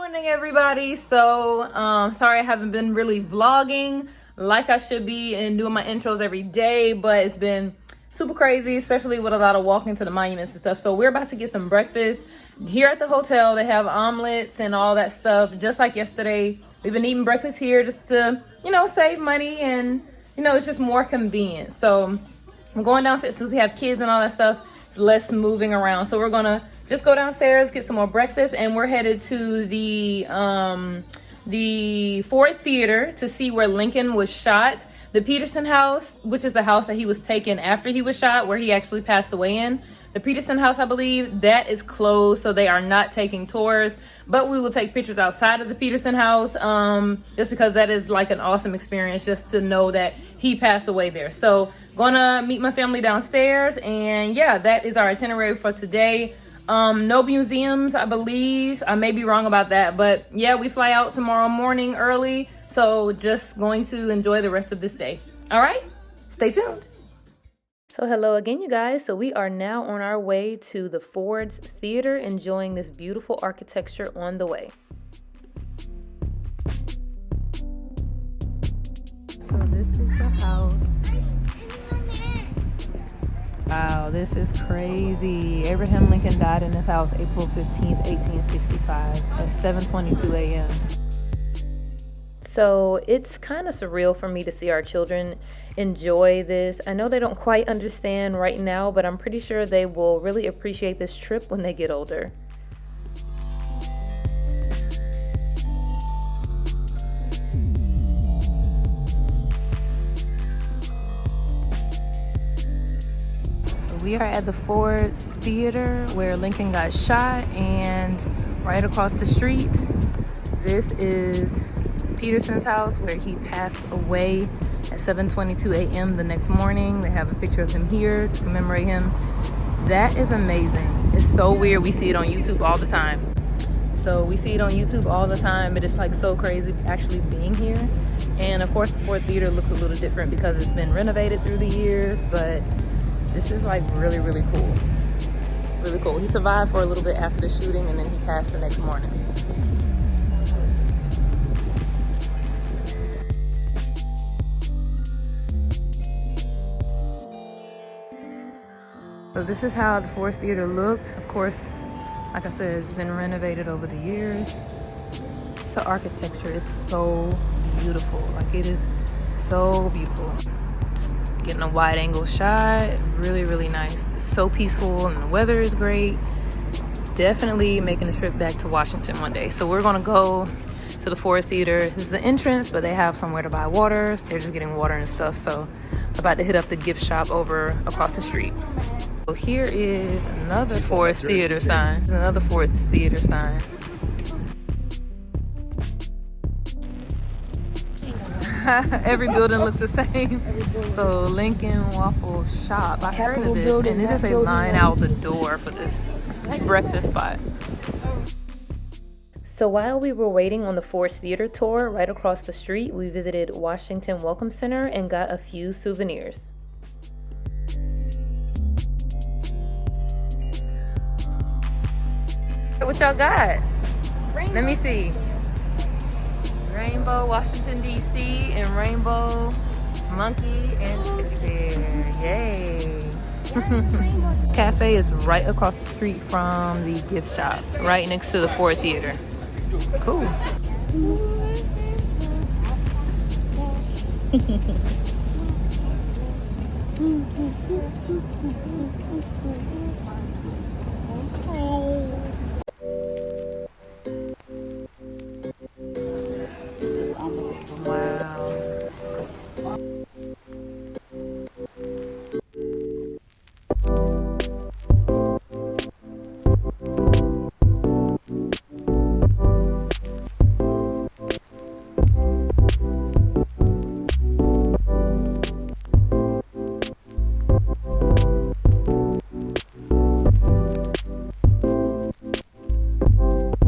Morning, everybody. Sorry I haven't been really vlogging like I should be and doing my intros every day, but it's been super crazy, especially with a lot of walking to the monuments and stuff. So we're about to get some breakfast here at the hotel. They have omelets and all that stuff, just like yesterday. We've been eating breakfast here just to, save money, and it's just more convenient. So I'm going downstairs since we have kids and all that stuff. It's less moving around. So we're gonna just go downstairs, get some more breakfast, and we're headed to the Ford Theater to see where Lincoln was shot. The Petersen house, which is the house that he was taken after he was shot, where he actually passed away in. The Petersen house, I believe, that is closed, so they are not taking tours. But we will take pictures outside of the Petersen house, just because that is like an awesome experience, just to know that he passed away there. So gonna meet my family downstairs, and yeah, that is our itinerary for today. No museums, I believe. I may be wrong about that, but yeah, we fly out tomorrow morning early, so just going to enjoy the rest of this day. All right, stay tuned. So hello again, you guys. So we are now on our way to the Ford's Theater, enjoying this beautiful architecture on the way. So this is the house. Wow, this is crazy. Abraham Lincoln died in this house April 15th, 1865 at 7:22 a.m. So it's kind of surreal for me to see our children enjoy this. I know they don't quite understand right now, but I'm pretty sure they will really appreciate this trip when they get older. We are at the Ford's Theater where Lincoln got shot, and right across the street, this is Petersen's house where he passed away at 7:22 a.m. the next morning. They have a picture of him here to commemorate him. That is amazing. It's so weird. We see it on YouTube all the time. So we see it on YouTube all the time, but it's like so crazy actually being here. And of course, the Ford Theater looks a little different because it's been renovated through the years, but this is like really, really cool. Really cool. He survived for a little bit after the shooting, and then he passed the next morning. So this is how the Ford Theater looked. Of course, like I said, it's been renovated over the years. The architecture is so beautiful. Like, it is so beautiful. Getting a wide angle shot, really, really nice. It's so peaceful, and the weather is great. Definitely making a trip back to Washington one day. So we're gonna go to the Ford Theater. This is the entrance, but they have somewhere to buy water. They're just getting water and stuff. So I'm about to hit up the gift shop over across the street. So here is another Ford Theater sign. There's another Ford Theater sign. Every building looks the same. So Lincoln Waffle Shop. I heard of this, and it is a line out the door for this breakfast spot. So while we were waiting on the Ford Theater tour, right across the street, we visited Washington Welcome Center and got a few souvenirs. What y'all got? Let me see. Rainbow Washington DC and Rainbow Monkey and Teddy Bear. Yay! Cafe is right across the street from the gift shop, right next to the Ford Theater. Cool.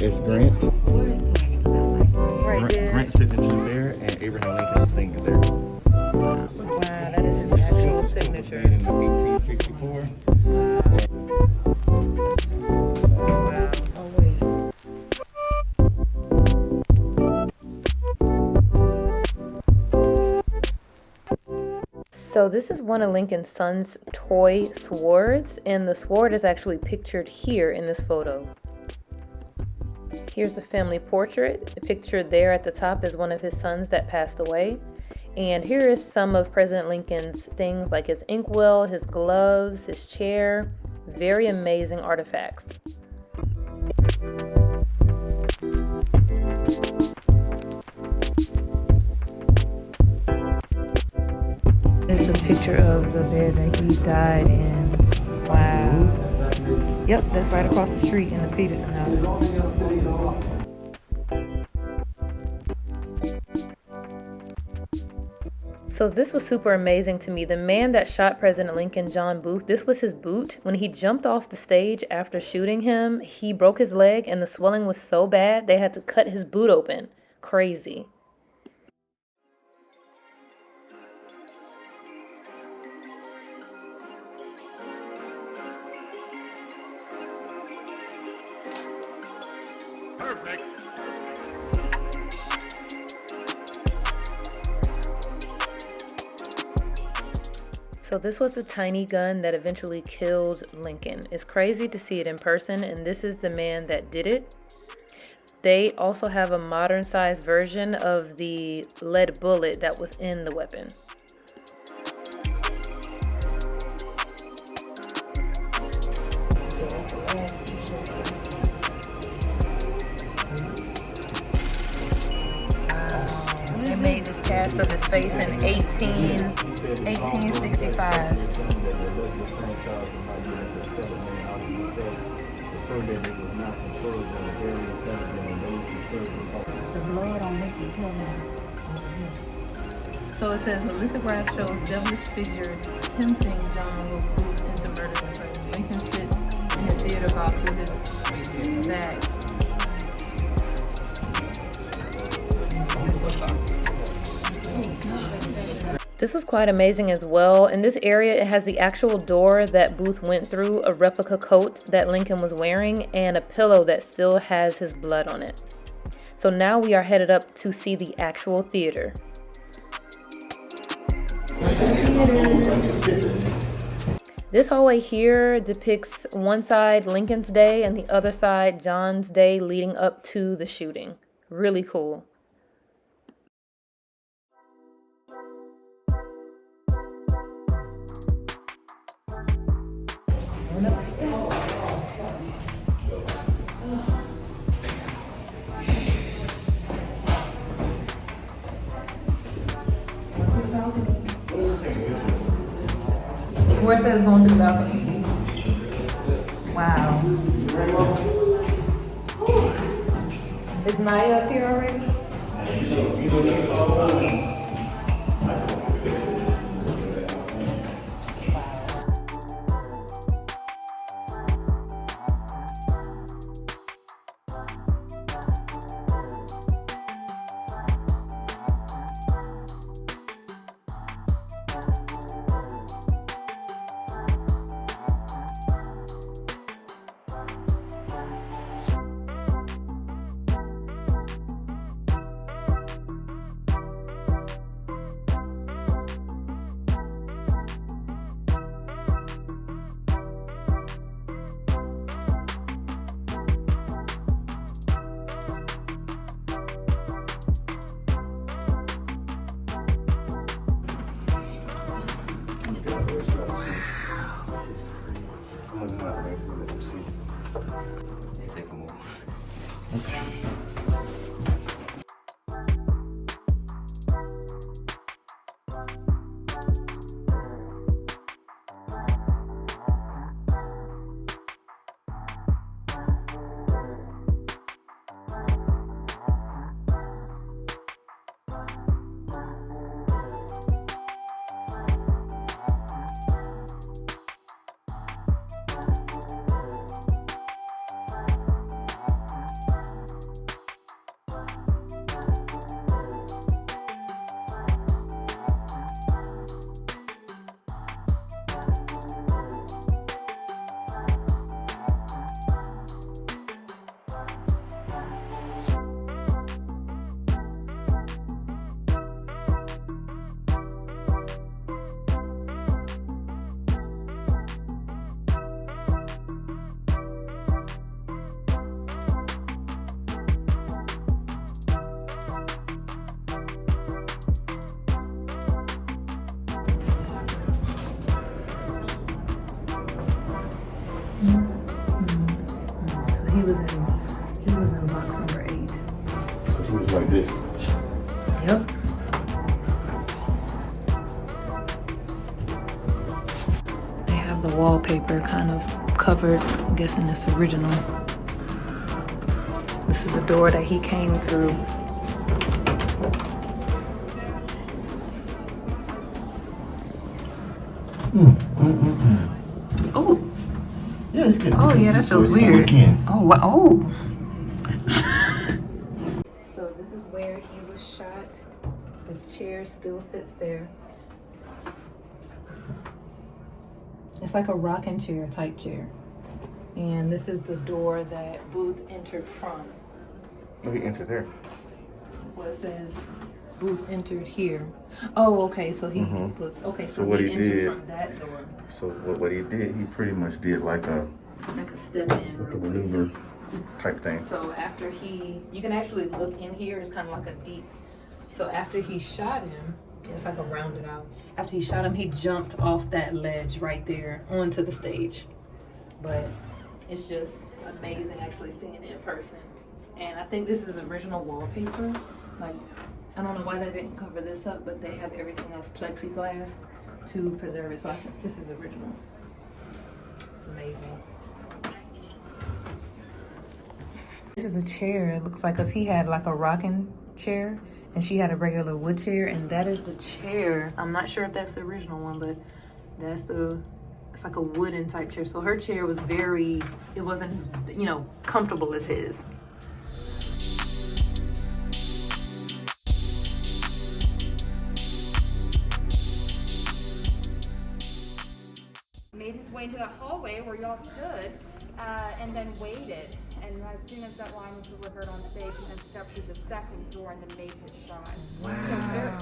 It's Grant. Right there. Grant's signature there, and Abraham Lincoln's thing is there. Wow, that is his actual signature. In 1864. Wow. Oh, wait. So this is one of Lincoln's son's toy swords, and the sword is actually pictured here in this photo. Here's a family portrait. Pictured there at the top is one of his sons that passed away. And here is some of President Lincoln's things like his inkwell, his gloves, his chair. Very amazing artifacts. This is a picture of the bed that he died in. Wow. Yep, that's right across the street in the Petersen house. So this was super amazing to me. The man that shot President Lincoln, John Booth, this was his boot. When he jumped off the stage after shooting him, he broke his leg and the swelling was so bad they had to cut his boot open. Crazy. Perfect. So this was the tiny gun that eventually killed Lincoln. It's crazy to see it in person, and this is the man that did it. They also have a modern sized version of the lead bullet that was in the weapon. They made this cast of his face in 1865. The blood on Nikki Hill. So it says the lithograph shows devilish figure tempting John Wilkes Booth into murder and President Lincoln sits in his theater box with his bag. This was quite amazing as well. In this area, it has the actual door that Booth went through, a replica coat that Lincoln was wearing, and a pillow that still has his blood on it. So now we are headed up to see the actual theater. This hallway here depicts one side Lincoln's day and the other side John's day leading up to the shooting. Really cool. Where it says going to the balcony. Wow. Is Naya up here already? was in box number 8. So he was like this. Yep. They have the wallpaper kind of covered. I'm guessing it's original. This is the door that he came through. Oh. Yeah, you can. Oh, yeah, that feels weird. Oh, wow. Oh. So this is where he was shot. The chair still sits there. It's like a rocking chair type chair. And this is the door that Booth entered from. Oh, he entered there. Well, it says Booth entered here. Oh, okay. So he was okay. So what he he entered did- from that door, So what he did, he pretty much did like a step in. real quick. maneuver type thing. So after you can actually look in here. It's kind of like a deep. So after he shot him, it's like a rounded out. After he shot him, he jumped off that ledge right there onto the stage. But it's just amazing actually seeing it in person. And I think this is original wallpaper. Like, I don't know why they didn't cover this up, but they have everything else plexiglass to preserve it. So I think this is original. It's amazing. This is a chair, it looks like, because he had like a rocking chair and she had a regular wood chair, and that is the chair. I'm not sure if that's the original one, but it's like a wooden type chair. So her chair was it wasn't as, comfortable as his. Made his way into that hallway where y'all stood, and then waited. And as soon as that line was delivered on stage, and then stepped through the second door and then made his shot.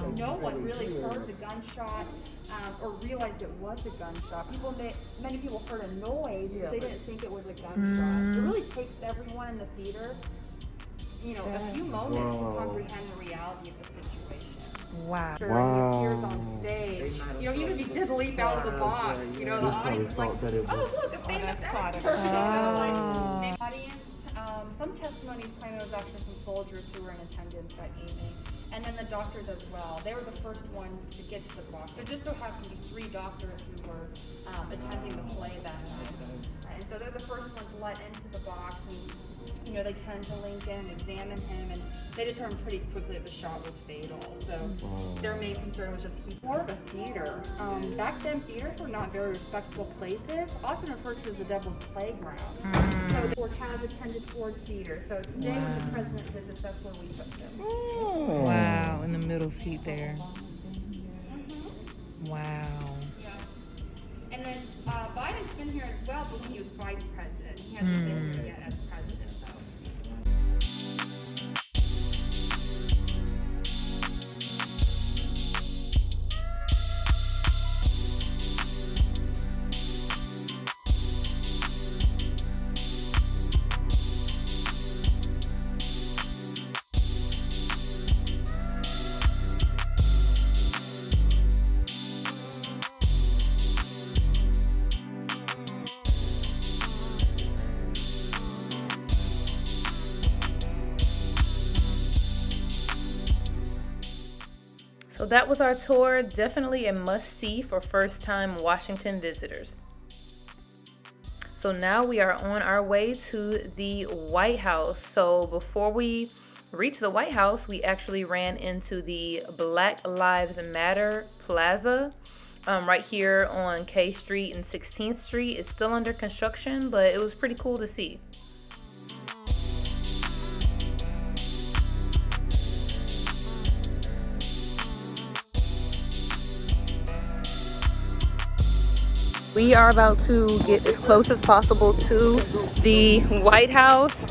So no one really heard the gunshot or realized it was a gunshot. Many people heard a noise, but they didn't think it was a gunshot. It really takes everyone in the theater, a few moments to comprehend the reality of the situation. Wow. He appears on stage. Even if he did leap out of the box, the audience is like, oh, look, a famous actor. The audience, some testimonies claim it was actually some soldiers who were in attendance that evening. And then the doctors as well. They were the first ones to get to the box. There just so happened to be 3 doctors who were attending the play that night. And so they're the first ones let into the box, and they tend to Lincoln, examine him, and they determined pretty quickly that the shot was fatal. So their main concern was just keep more of a theater. Back then, theaters were not very respectable places, often referred to as the devil's playground. So the has attended towards theater. So today, when the president visits, that's where we put them. Wow, in the middle seat there. Wow. Yeah. And then Biden's been here as well, but when he was vice president. He hasn't been here yet as president, though. So that was our tour. Definitely a must-see for first-time Washington visitors. So now we are on our way to the White House. So before we reached the White House, we actually ran into the Black Lives Matter Plaza right here on K Street and 16th Street. It's still under construction, but it was pretty cool to see. We are about to get as close as possible to the White House.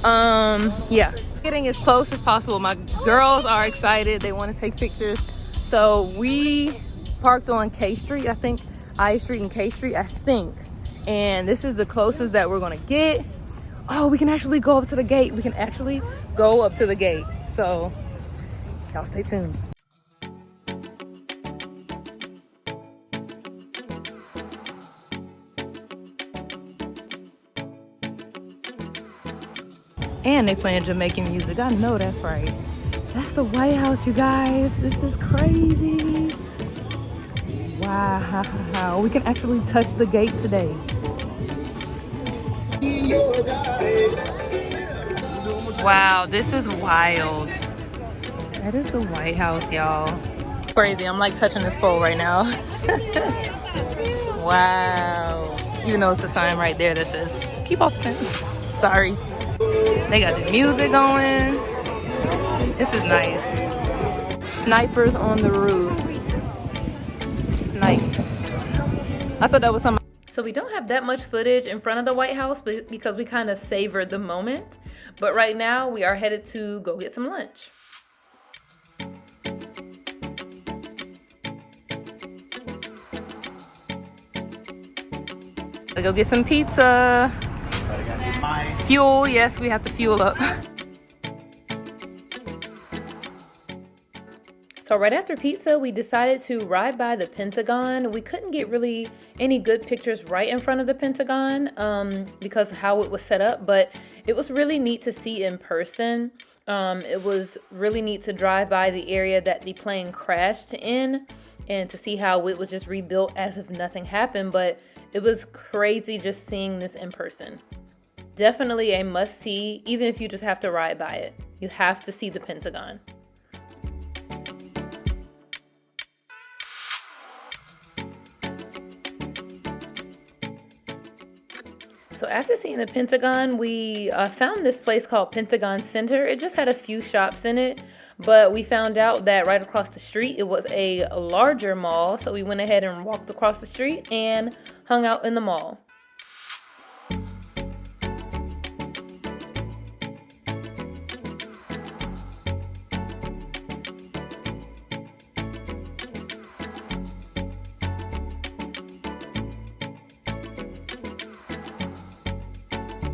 Yeah, getting as close as possible. My girls are excited. They want to take pictures. So we parked on K Street, I think. I Street and K Street, I think. And this is the closest that we're gonna get. Oh, we can actually go up to the gate. We can actually go up to the gate. So y'all stay tuned. And they playing Jamaican music. I know that's right. That's the White House, you guys. This is crazy. Wow. We can actually touch the gate today. Wow, this is wild. That is the White House, y'all. Crazy. I'm like touching this pole right now. Wow. Even though it's a sign right there that says, keep off the fence. Sorry. They got the music going. This is nice. Snipers on the roof. Snipe. I thought that was something. So we don't have that much footage in front of the White House because we kind of savored the moment. But right now we are headed to go get some lunch. Let's go get some pizza. Fuel, yes, we have to fuel up. So right after pizza, we decided to ride by the Pentagon. We couldn't get really any good pictures right in front of the Pentagon because of how it was set up, but it was really neat to see in person. It was really neat to drive by the area that the plane crashed in and to see how it was just rebuilt as if nothing happened, but it was crazy just seeing this in person. Definitely a must-see, even if you just have to ride by it. You have to see the Pentagon. So after seeing the Pentagon, we found this place called Pentagon Center. It just had a few shops in it, but we found out that right across the street, it was a larger mall. So we went ahead and walked across the street and hung out in the mall.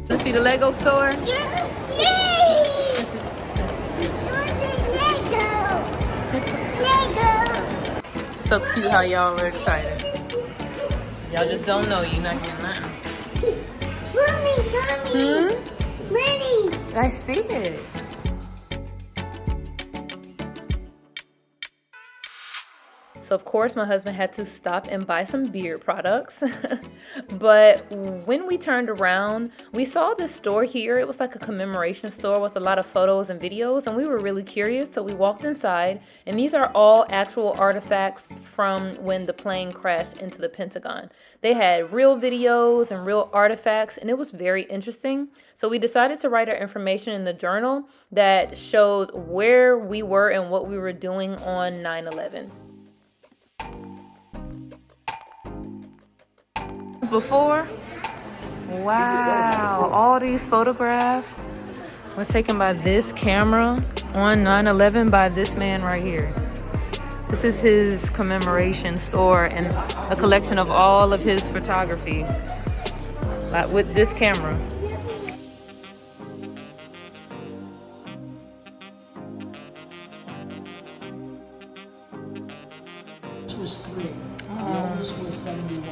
Let's see the Lego store. Yay! Lego! So cute how y'all are excited. Y'all just don't know you're not getting nothing. Mommy! Mommy! I see it. So of course my husband had to stop and buy some beard products. But when we turned around, we saw this store here. It was like a commemoration store with a lot of photos and videos, and we were really curious, so we walked inside, and these are all actual artifacts from when the plane crashed into the Pentagon. They had real videos and real artifacts, and it was very interesting. So we decided to write our information in the journal that showed where we were and what we were doing on 9/11. Before, wow, all these photographs were taken by this camera on 9/11 by this man right here. This is his commemoration store and a collection of all of his photography with this camera. This was 3. The oldest was 71.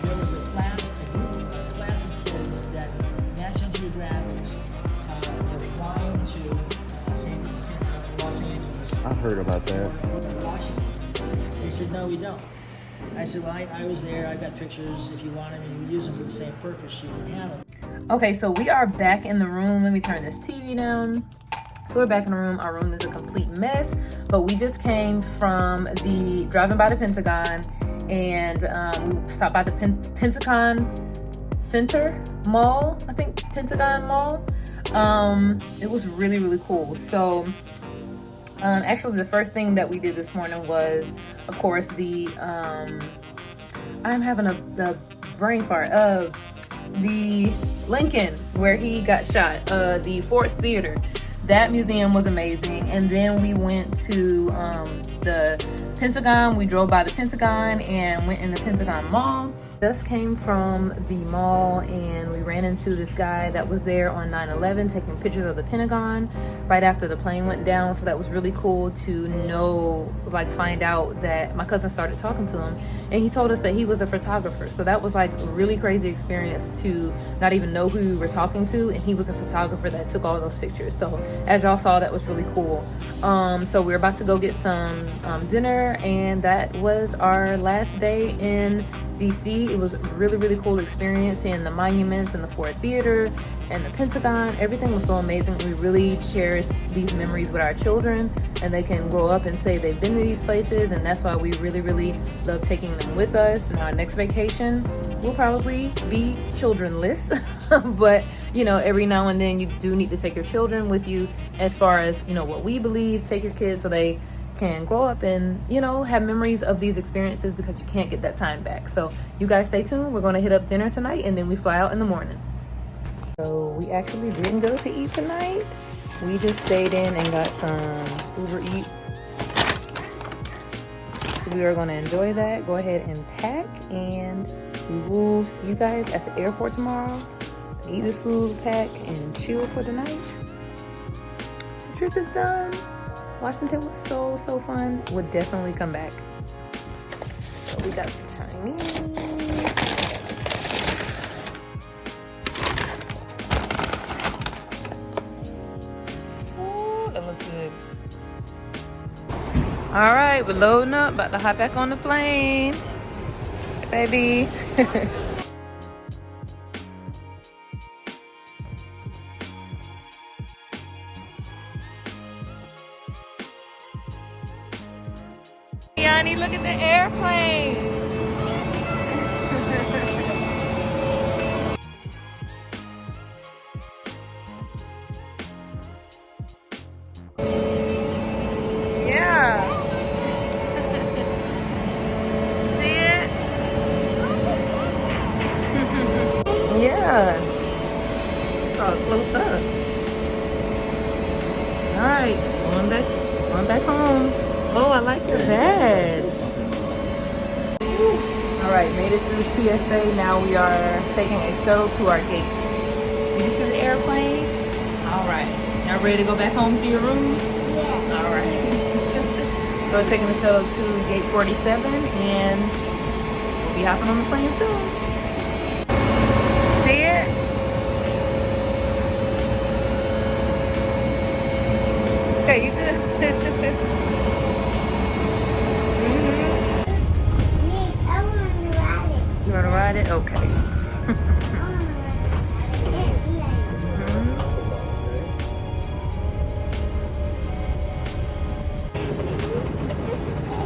There was a class of kids that National Geographic were flying to Los Angeles. I heard about that. Washington. They said, no, we don't. I said, well, I was there. I got pictures. If you want them and you use them for the same purpose, you can have them. Okay, so we are back in the room. Let me turn this TV down. So we're back in the room. Our room is a complete mess, but we just came from driving by the Pentagon, and we stopped by the Pentagon Center Mall, I think Pentagon Mall. It was really, really cool. So actually the first thing that we did this morning was, of course, I'm having the brain fart of the Lincoln where he got shot, the Ford's Theater. That museum was amazing. And then we went to the Pentagon. We drove by the Pentagon and went in the Pentagon Mall. Just came from the mall and we ran into this guy that was there on 9/11 taking pictures of the Pentagon right after the plane went down. So that was really cool to know, like find out that my cousin started talking to him and he told us that he was a photographer. So that was like a really crazy experience to not even know who we were talking to, and he was a photographer that took all those pictures. So as y'all saw, that was really cool. So we're about to go get some dinner, and that was our last day in DC. It was a really, really cool experience, seeing the monuments and the Ford Theater and the Pentagon. Everything was so amazing. We really cherish these memories with our children, and they can grow up and say they've been to these places, and that's why we really, really love taking them with us. And our next vacation will probably be childrenless, but you know, every now and then you do need to take your children with you, as far as, you know, what we believe. Take your kids so they can grow up and, you know, have memories of these experiences, because you can't get that time back. So you guys stay tuned. We're going to hit up dinner tonight and then we fly out in the morning. So we actually didn't go to eat tonight. We just stayed in and got some Uber Eats. So we are going to enjoy that. Go ahead and pack, and we will see you guys at the airport tomorrow. Eat this food, pack, and chill for the night. The trip is done. Washington was so fun. Would definitely come back. So we got some Chinese. Ooh, that looks good. All right, we're loading up. About to hop back on the plane. Hey, baby. Yanni, look at the airplane. Yeah. See it? Yeah. It's all close up. All right, going back home. Oh, I like your badge. All right, made it through TSA. Now we are taking a shuttle to our gate. You see the airplane? All right. Y'all ready to go back home to your room? Yeah. All right. So we're taking the shuttle to gate 47, and we'll be hopping on the plane soon. See it? Okay, you good? Yes, I want to ride it. You want to ride it? Okay. I want to ride it. Yeah.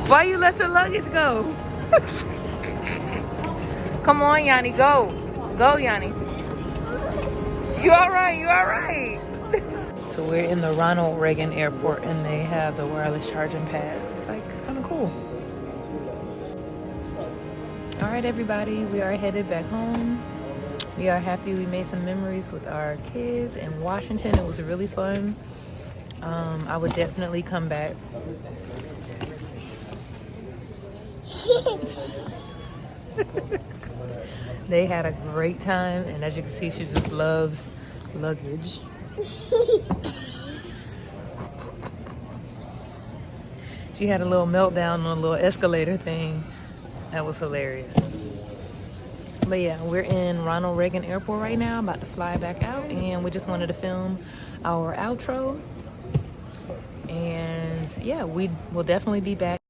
Why you let your luggage go? Come on, Yanni, go. Go, Yanni. You all right? You all right? So we're in the Ronald Reagan Airport, and they have the wireless charging pads. It's kind of cool. All right, everybody, we are headed back home. We are happy we made some memories with our kids in Washington. It was really fun. I would definitely come back. They had a great time, and as you can see, she just loves luggage. She had a little meltdown on a little escalator thing. That was hilarious. But yeah, we're in Ronald Reagan Airport right now, about to fly back out, and we just wanted to film our outro. And yeah, we will definitely be back.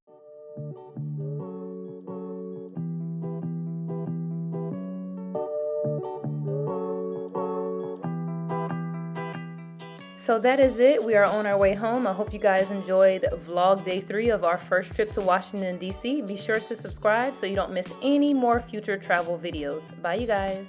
So that is it. We are on our way home. I hope you guys enjoyed vlog day 3 of our first trip to Washington, D.C. Be sure to subscribe so you don't miss any more future travel videos. Bye, you guys.